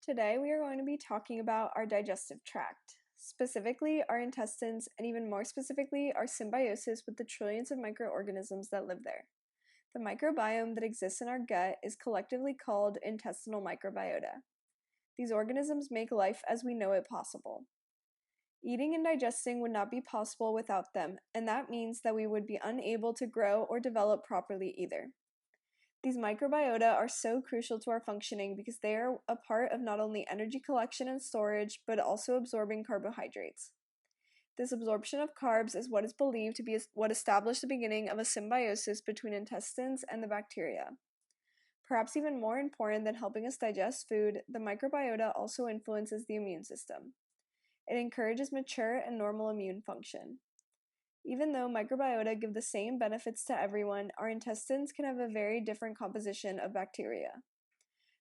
Today, we are going to be talking about our digestive tract, specifically our intestines, and even more specifically, our symbiosis with the trillions of microorganisms that live there. The microbiome that exists in our gut is collectively called intestinal microbiota. These organisms make life as we know it possible. Eating and digesting would not be possible without them, and that means that we would be unable to grow or develop properly either. These microbiota are so crucial to our functioning because they are a part of not only energy collection and storage, but also absorbing carbohydrates. This absorption of carbs is what is believed to be what established the beginning of a symbiosis between intestines and the bacteria. Perhaps even more important than helping us digest food, the microbiota also influences the immune system. It encourages mature and normal immune function. Even though microbiota give the same benefits to everyone, our intestines can have a very different composition of bacteria.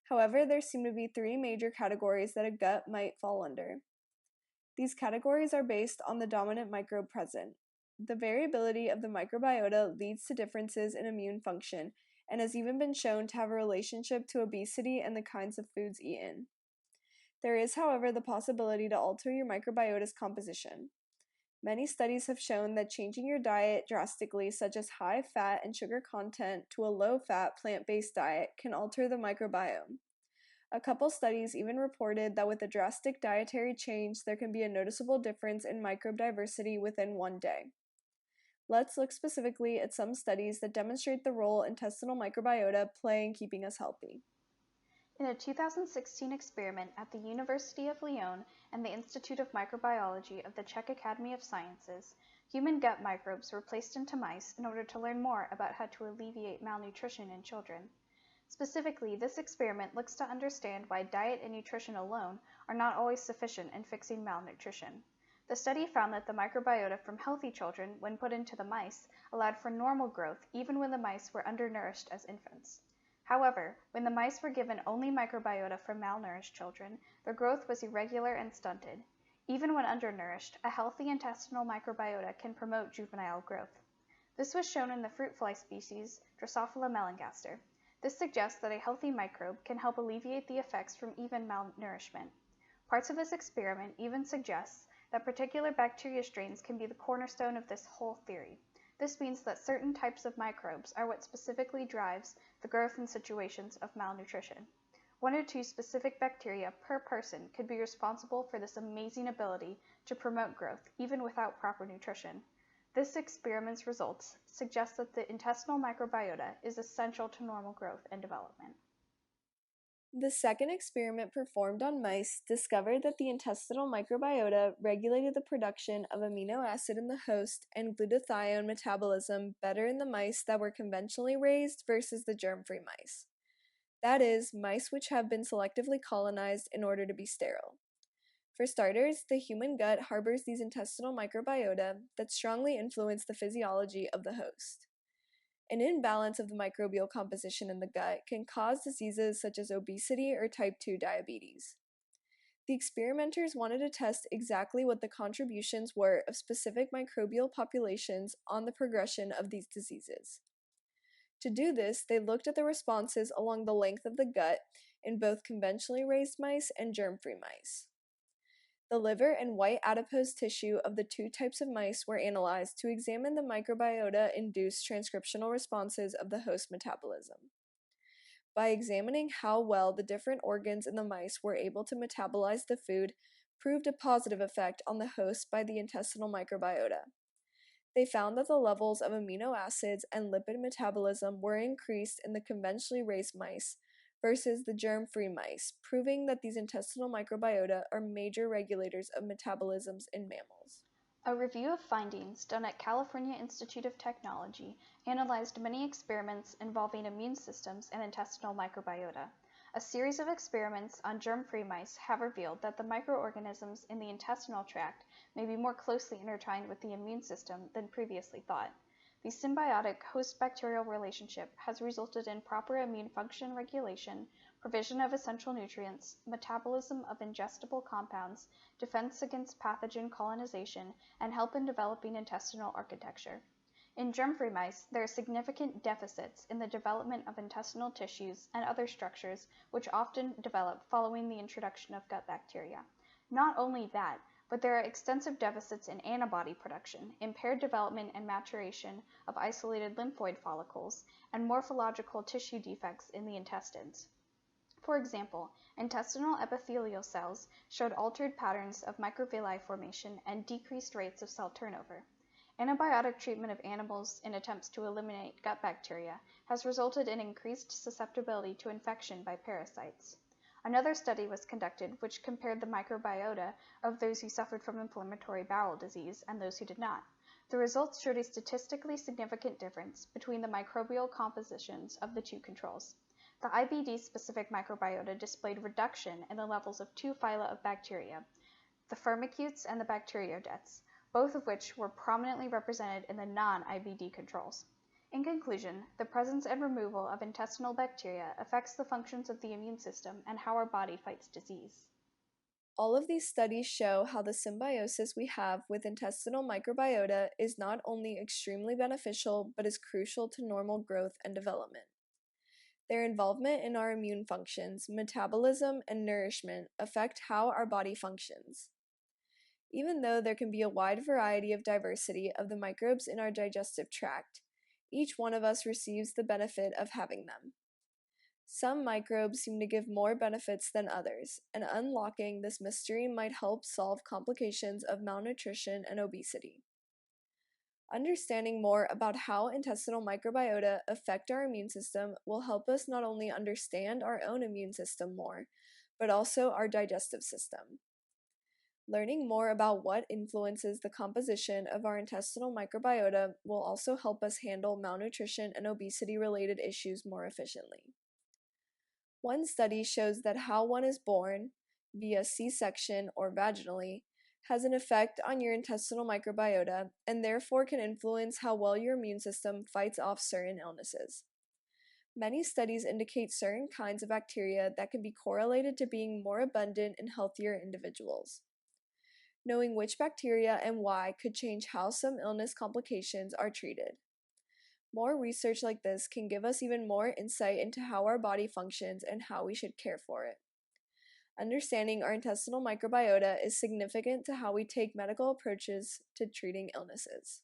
However, there seem to be three major categories that a gut might fall under. These categories are based on the dominant microbe present. The variability of the microbiota leads to differences in immune function and has even been shown to have a relationship to obesity and the kinds of foods eaten. There is, however, the possibility to alter your microbiota's composition. Many studies have shown that changing your diet drastically, such as high fat and sugar content, to a low fat plant based diet, can alter the microbiome. A couple studies even reported that with a drastic dietary change, there can be a noticeable difference in microbe diversity within one day. Let's look specifically at some studies that demonstrate the role intestinal microbiota play in keeping us healthy. In a 2016 experiment at the University of Lyon and the Institute of Microbiology of the Czech Academy of Sciences, human gut microbes were placed into mice in order to learn more about how to alleviate malnutrition in children. Specifically, this experiment looks to understand why diet and nutrition alone are not always sufficient in fixing malnutrition. The study found that the microbiota from healthy children, when put into the mice, allowed for normal growth even when the mice were undernourished as infants. However, when the mice were given only microbiota from malnourished children, their growth was irregular and stunted. Even when undernourished, a healthy intestinal microbiota can promote juvenile growth. This was shown in the fruit fly species Drosophila melanogaster. This suggests that a healthy microbe can help alleviate the effects from even malnourishment. Parts of this experiment even suggest that particular bacteria strains can be the cornerstone of this whole theory. This means that certain types of microbes are what specifically drives the growth in situations of malnutrition. One or two specific bacteria per person could be responsible for this amazing ability to promote growth, even without proper nutrition. This experiment's results suggest that the intestinal microbiota is essential to normal growth and development. The second experiment performed on mice discovered that the intestinal microbiota regulated the production of amino acid in the host and glutathione metabolism better in the mice that were conventionally raised versus the germ-free mice. That is, mice which have been selectively colonized in order to be sterile. For starters, the human gut harbors these intestinal microbiota that strongly influence the physiology of the host. An imbalance of the microbial composition in the gut can cause diseases such as obesity or type 2 diabetes. The experimenters wanted to test exactly what the contributions were of specific microbial populations on the progression of these diseases. To do this, they looked at the responses along the length of the gut in both conventionally raised mice and germ-free mice. The liver and white adipose tissue of the two types of mice were analyzed to examine the microbiota-induced transcriptional responses of the host metabolism. By examining how well the different organs in the mice were able to metabolize the food proved a positive effect on the host by the intestinal microbiota. They found that the levels of amino acids and lipid metabolism were increased in the conventionally raised mice versus the germ-free mice, proving that these intestinal microbiota are major regulators of metabolisms in mammals. A review of findings done at California Institute of Technology analyzed many experiments involving immune systems and intestinal microbiota. A series of experiments on germ-free mice have revealed that the microorganisms in the intestinal tract may be more closely intertwined with the immune system than previously thought. The symbiotic host-bacterial relationship has resulted in proper immune function regulation, provision of essential nutrients, metabolism of ingestible compounds, defense against pathogen colonization, and help in developing intestinal architecture. In germ-free mice, there are significant deficits in the development of intestinal tissues and other structures which often develop following the introduction of gut bacteria. Not only that, but there are extensive deficits in antibody production, impaired development and maturation of isolated lymphoid follicles, and morphological tissue defects in the intestines. For example, intestinal epithelial cells showed altered patterns of microvilli formation and decreased rates of cell turnover. Antibiotic treatment of animals in attempts to eliminate gut bacteria has resulted in increased susceptibility to infection by parasites. Another study was conducted which compared the microbiota of those who suffered from inflammatory bowel disease and those who did not. The results showed a statistically significant difference between the microbial compositions of the two controls. The IBD-specific microbiota displayed reduction in the levels of two phyla of bacteria, the firmicutes and the bacteroidetes, both of which were prominently represented in the non-IBD controls. In conclusion, the presence and removal of intestinal bacteria affects the functions of the immune system and how our body fights disease. All of these studies show how the symbiosis we have with intestinal microbiota is not only extremely beneficial, but is crucial to normal growth and development. Their involvement in our immune functions, metabolism, and nourishment affect how our body functions. Even though there can be a wide variety of diversity of the microbes in our digestive tract, each one of us receives the benefit of having them. Some microbes seem to give more benefits than others, and unlocking this mystery might help solve complications of malnutrition and obesity. Understanding more about how intestinal microbiota affect our immune system will help us not only understand our own immune system more, but also our digestive system. Learning more about what influences the composition of our intestinal microbiota will also help us handle malnutrition and obesity-related issues more efficiently. One study shows that how one is born, via C-section or vaginally, has an effect on your intestinal microbiota and therefore can influence how well your immune system fights off certain illnesses. Many studies indicate certain kinds of bacteria that can be correlated to being more abundant in healthier individuals. Knowing which bacteria and why could change how some illness complications are treated. More research like this can give us even more insight into how our body functions and how we should care for it. Understanding our intestinal microbiota is significant to how we take medical approaches to treating illnesses.